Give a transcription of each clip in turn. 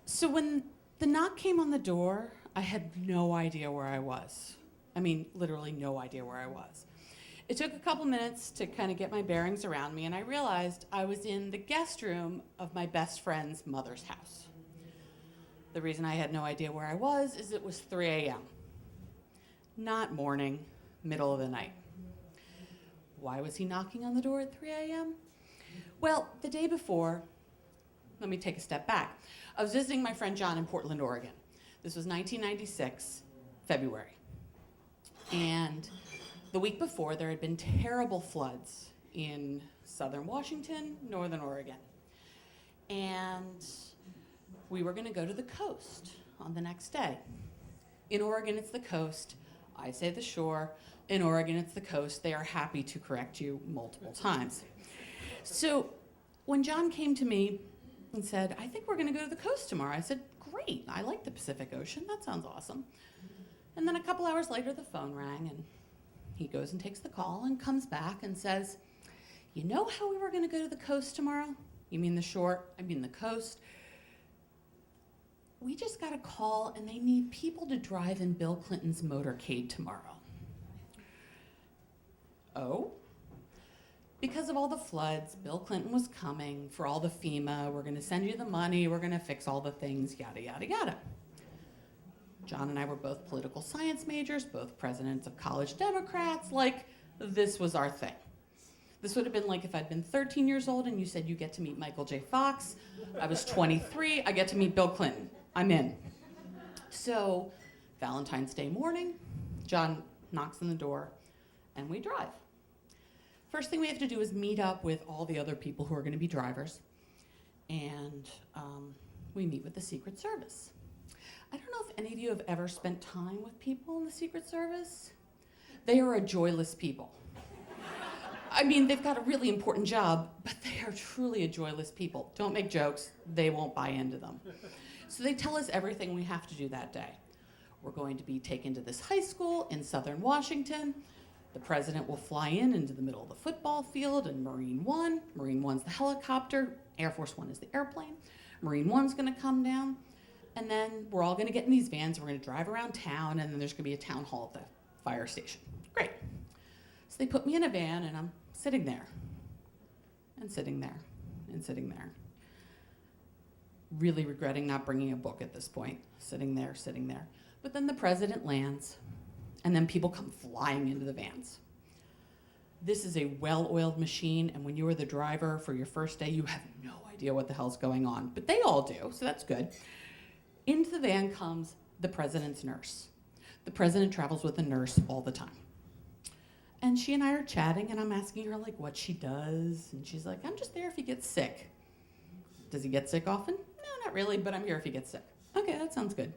So when the knock came on the door, I had no idea where I was. I mean, literally no idea where I was. It took a couple minutes to kind of get my bearings around me, and I realized I was in the guest room of my best friend's mother's house. The reason I had no idea where I was is it was 3 a.m. Not morning, middle of the night. Why was he knocking on the door at 3 a.m.? Well, the day before, let me take a step back. I was visiting my friend John in Portland, Oregon. This was 1996, February. And the week before, there had been terrible floods in southern Washington, northern Oregon. And we were going to go to the coast on the next day. In Oregon, it's the coast. I say the shore. In Oregon, it's the coast. They are happy to correct you multiple times. So when John came to me and said, I think we're going to go to the coast tomorrow, I said, great. I like the Pacific Ocean. That sounds awesome. And then a couple hours later, the phone rang, and he goes and takes the call and comes back and says, you know how we were going to go to the coast tomorrow? You mean the shore? I mean the coast. We just got a call, and they need people to drive in Bill Clinton's motorcade tomorrow. Oh? Because of all the floods, Bill Clinton was coming for all the FEMA. We're going to send you the money. We're going to fix all the things, yada, yada, yada. John and I were both political science majors, both presidents of college Democrats. Like, this was our thing. This would have been like if I'd been 13 years old and you said you get to meet Michael J. Fox. I was 23. I get to meet Bill Clinton. I'm in. So Valentine's Day morning, John knocks on the door, and we drive. First thing we have to do is meet up with all the other people who are going to be drivers, and we meet with the Secret Service. I don't know if any of you have ever spent time with people in the Secret Service. They are a joyless people. I mean, they've got a really important job, but they are truly a joyless people. Don't make jokes. They won't buy into them. So they tell us everything we have to do that day. We're going to be taken to this high school in southern Washington. The president will fly in into the middle of the football field in Marine One. Marine One's the helicopter. Air Force One is the airplane. Marine One's going to come down. And then we're all going to get in these vans. We're going to drive around town, and then there's going to be a town hall at the fire station. Great. So they put me in a van, and I'm sitting there, and sitting there, and sitting there. Really regretting not bringing a book at this point. Sitting there, sitting there. But then the president lands, and then people come flying into the vans. This is a well-oiled machine, and when you are the driver for your first day, you have no idea what the hell's going on. But they all do, so that's good. Into the van comes the president's nurse. The president travels with a nurse all the time. And she and I are chatting, and I'm asking her, like, what she does. And she's like, I'm just there if he gets sick. Does he get sick often? No, not really, but I'm here if he gets sick. Okay, that sounds good.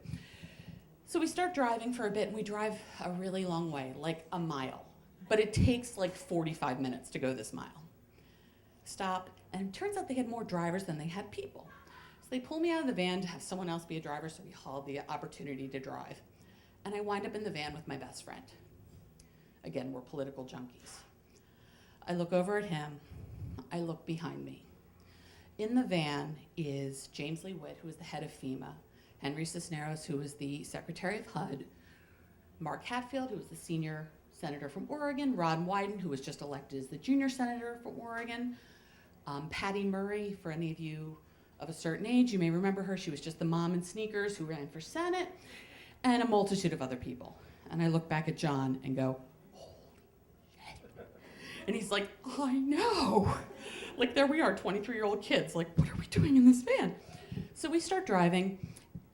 So we start driving for a bit, and we drive a really long way, like a mile. But it takes like 45 minutes to go this mile. Stop, and it turns out they had more drivers than they had people. So they pull me out of the van to have someone else be a driver, so we hauled the opportunity to drive. And I wind up in the van with my best friend. Again, we're political junkies. I look over at him. I look behind me. In the van is James Lee Witt, who is the head of FEMA, Henry Cisneros, who is the Secretary of HUD, Mark Hatfield, who is the senior senator from Oregon, Ron Wyden, who was just elected as the junior senator from Oregon, Patty Murray, for any of you of a certain age, you may remember her. She was just the mom in sneakers who ran for Senate, and a multitude of other people. And I look back at John and go, holy shit. And he's like, oh, I know. Like, there we are, 23-year-old kids. Like, what are we doing in this van? So we start driving.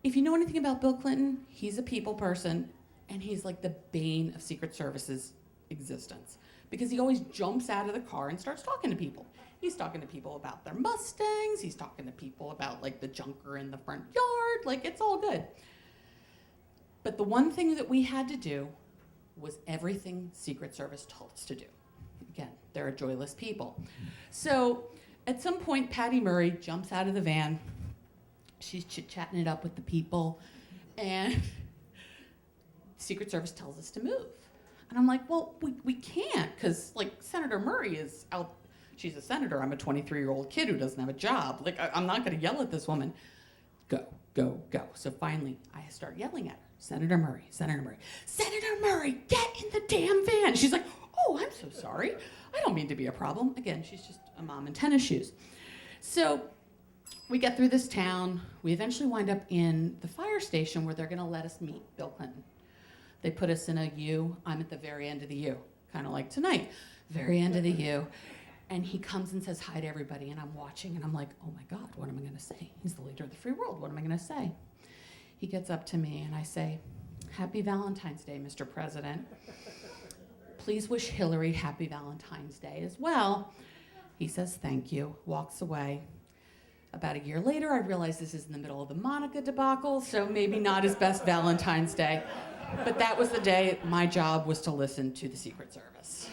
If you know anything about Bill Clinton, he's a people person, and he's like the bane of Secret Service's existence, because he always jumps out of the car and starts talking to people. He's talking to people about their Mustangs. He's talking to people about, like, the junker in the front yard. Like, it's all good. But the one thing that we had to do was everything Secret Service told us to do. Again, they're a joyless people. So at some point, Patty Murray jumps out of the van. She's chit-chatting it up with the people, and Secret Service tells us to move. And I'm like, well, we can't, because, like, Senator Murray is out She's a senator. I'm a 23-year-old kid who doesn't have a job. Like, I'm not going to yell at this woman. Go, go, go. So finally, I start yelling at her. Senator Murray, Senator Murray, Senator Murray, get in the damn van. She's like, oh, I'm so sorry. I don't mean to be a problem. Again, she's just a mom in tennis shoes. So we get through this town. We eventually wind up in the fire station where they're going to let us meet Bill Clinton. They put us in a U. I'm at the very end of the U, kind of like tonight, very end of the U. And he comes and says hi to everybody, and I'm watching, and I'm like, oh my God, what am I going to say? He's the leader of the free world. What am I going to say? He gets up to me, and I say, Happy Valentine's Day, Mr. President. Please wish Hillary Happy Valentine's Day as well. He says, thank you, walks away. About a year later, I realize this is in the middle of the Monica debacle, so maybe not his best Valentine's Day. But that was the day my job was to listen to the Secret Service.